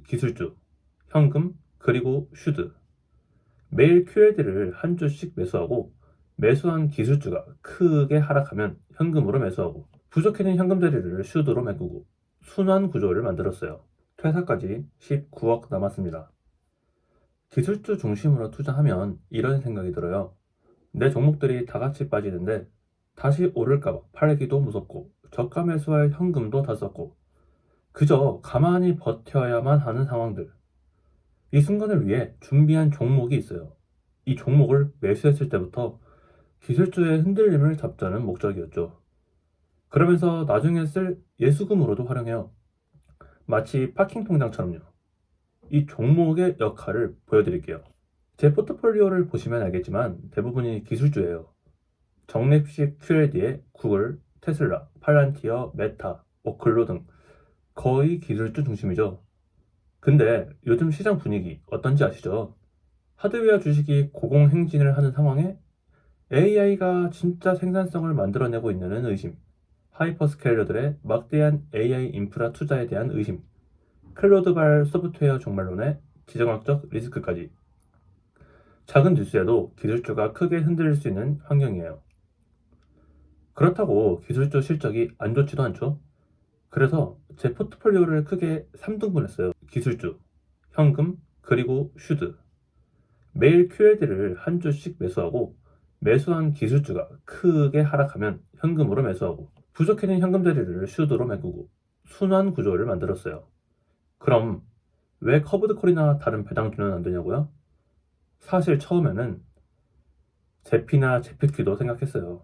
기술주, 현금, 그리고 슈드. 매일 QLD를 한 주씩 매수하고 매수한 기술주가 크게 하락하면 현금으로 매수하고 부족해진 현금 자리를 슈드로 메꾸고 순환 구조를 만들었어요. 퇴사까지 19억 남았습니다. 기술주 중심으로 투자하면 이런 생각이 들어요. 내 종목들이 다 같이 빠지는데 다시 오를까봐 팔기도 무섭고 저가 매수할 현금도 다 썼고 그저 가만히 버텨야만 하는 상황들. 이 순간을 위해 준비한 종목이 있어요. 이 종목을 매수했을 때부터 기술주의 흔들림을 잡자는 목적이었죠. 그러면서 나중에 쓸 예수금으로도 활용해요. 마치 파킹 통장처럼요. 이 종목의 역할을 보여드릴게요. 제 포트폴리오를 보시면 알겠지만 대부분이 기술주예요. 적립식 QLD에 구글, 테슬라, 팔란티어, 메타, 오클로 등 거의 기술주 중심이죠. 근데 요즘 시장 분위기 어떤지 아시죠? 하드웨어 주식이 고공행진을 하는 상황에 AI가 진짜 생산성을 만들어내고 있는 의심, 하이퍼스케일러들의 막대한 AI 인프라 투자에 대한 의심, 클로드발 소프트웨어 종말론의 지정학적 리스크까지 작은 뉴스에도 기술주가 크게 흔들릴 수 있는 환경이에요. 그렇다고 기술주 실적이 안 좋지도 않죠. 그래서 제 포트폴리오를 크게 3등분했어요. 기술주, 현금, 그리고 슈드. 매일 QLD를 한 주씩 매수하고 매수한 기술주가 크게 하락하면 현금으로 매수하고 부족해진 현금 자리를 슈드로 메꾸고 순환 구조를 만들었어요. 그럼 왜 커브드 콜이나 다른 배당주는 안 되냐고요? 사실 처음에는 제피나 제피큐도 생각했어요.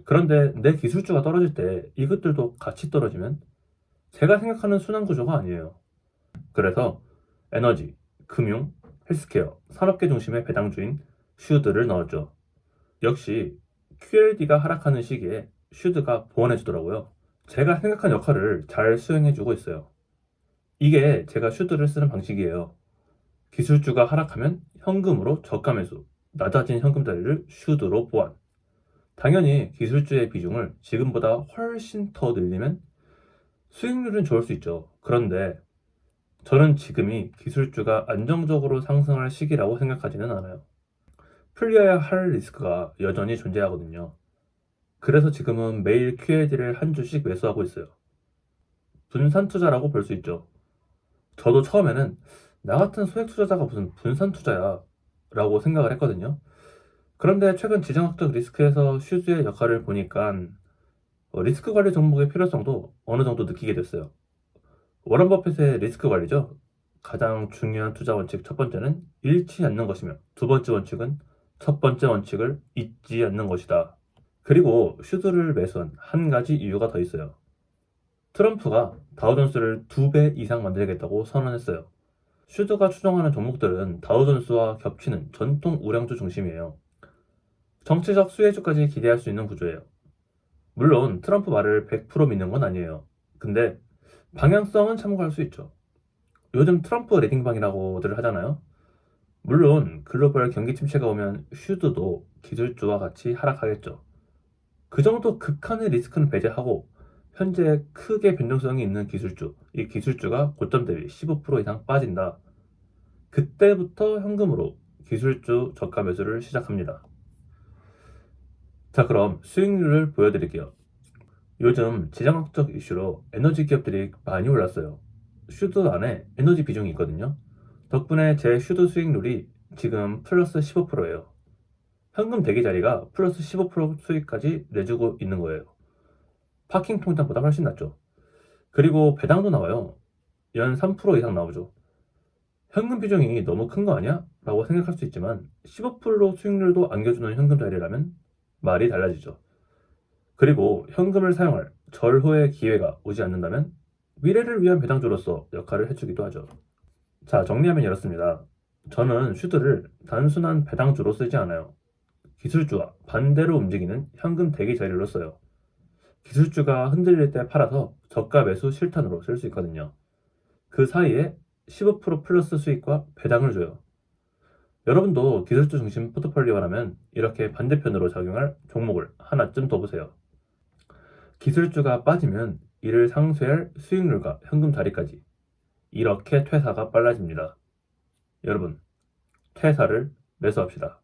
그런데 내 기술주가 떨어질 때 이것들도 같이 떨어지면 제가 생각하는 순환 구조가 아니에요. 그래서 에너지, 금융, 헬스케어, 산업계 중심의 배당주인 슈드를 넣었죠. 역시 QLD가 하락하는 시기에 슈드가 보완해주더라고요. 제가 생각한 역할을 잘 수행해주고 있어요. 이게 제가 슈드를 쓰는 방식이에요. 기술주가 하락하면 현금으로 저가 매수, 낮아진 현금 자리를 슈드로 보완. 당연히 기술주의 비중을 지금보다 훨씬 더 늘리면 수익률은 좋을 수 있죠. 그런데 저는 지금이 기술주가 안정적으로 상승할 시기라고 생각하지는 않아요. 풀려야 할 리스크가 여전히 존재하거든요. 그래서 지금은 매일 QAD를 한 주씩 매수하고 있어요. 분산 투자라고 볼 수 있죠. 저도 처음에는 나 같은 소액 투자자가 무슨 분산 투자야 라고 생각을 했거든요. 그런데 최근 지정학적 리스크에서 슈즈의 역할을 보니까 리스크 관리 종목의 필요성도 어느 정도 느끼게 됐어요. 워런 버핏의 리스크 관리죠. 가장 중요한 투자 원칙 첫 번째는 잃지 않는 것이며 두 번째 원칙은 첫 번째 원칙을 잊지 않는 것이다. 그리고 슈드를 매수한 한 가지 이유가 더 있어요. 트럼프가 다우존스를 2배 이상 만들겠다고 선언했어요. 슈드가 추정하는 종목들은 다우존스와 겹치는 전통 우량주 중심이에요. 정치적 수혜주까지 기대할 수 있는 구조예요. 물론 트럼프 말을 100% 믿는 건 아니에요. 근데 방향성은 참고할 수 있죠. 요즘 트럼프 레딩방이라고들 하잖아요. 물론 글로벌 경기 침체가 오면 슈드도 기술주와 같이 하락하겠죠. 그 정도 극한의 리스크는 배제하고 현재 크게 변동성이 있는 기술주, 이 기술주가 고점 대비 15% 이상 빠진다. 그때부터 현금으로 기술주 저가 매수를 시작합니다. 자, 그럼 수익률을 보여드릴게요. 요즘 지정학적 이슈로 에너지 기업들이 많이 올랐어요. 슈드 안에 에너지 비중이 있거든요. 덕분에 제 슈드 수익률이 지금 플러스 15%예요. 현금 대기 자리가 플러스 15% 수익까지 내주고 있는 거예요. 파킹 통장보다 훨씬 낫죠. 그리고 배당도 나와요. 연 3% 이상 나오죠. 현금 비중이 너무 큰 거 아니야? 라고 생각할 수 있지만 15% 수익률도 안겨주는 현금 자리라면 말이 달라지죠. 그리고 현금을 사용할 절호의 기회가 오지 않는다면 미래를 위한 배당주로서 역할을 해주기도 하죠. 자, 정리하면 이렇습니다. 저는 슈드를 단순한 배당주로 쓰지 않아요. 기술주와 반대로 움직이는 현금 대기 자리로 써요. 기술주가 흔들릴 때 팔아서 저가 매수 실탄으로 쓸 수 있거든요. 그 사이에 15% 플러스 수익과 배당을 줘요. 여러분도 기술주 중심 포트폴리오라면 이렇게 반대편으로 작용할 종목을 하나쯤 더 보세요. 기술주가 빠지면 이를 상쇄할 수익률과 현금 자리까지 이렇게 퇴사가 빨라집니다. 여러분, 퇴사를 매수합시다.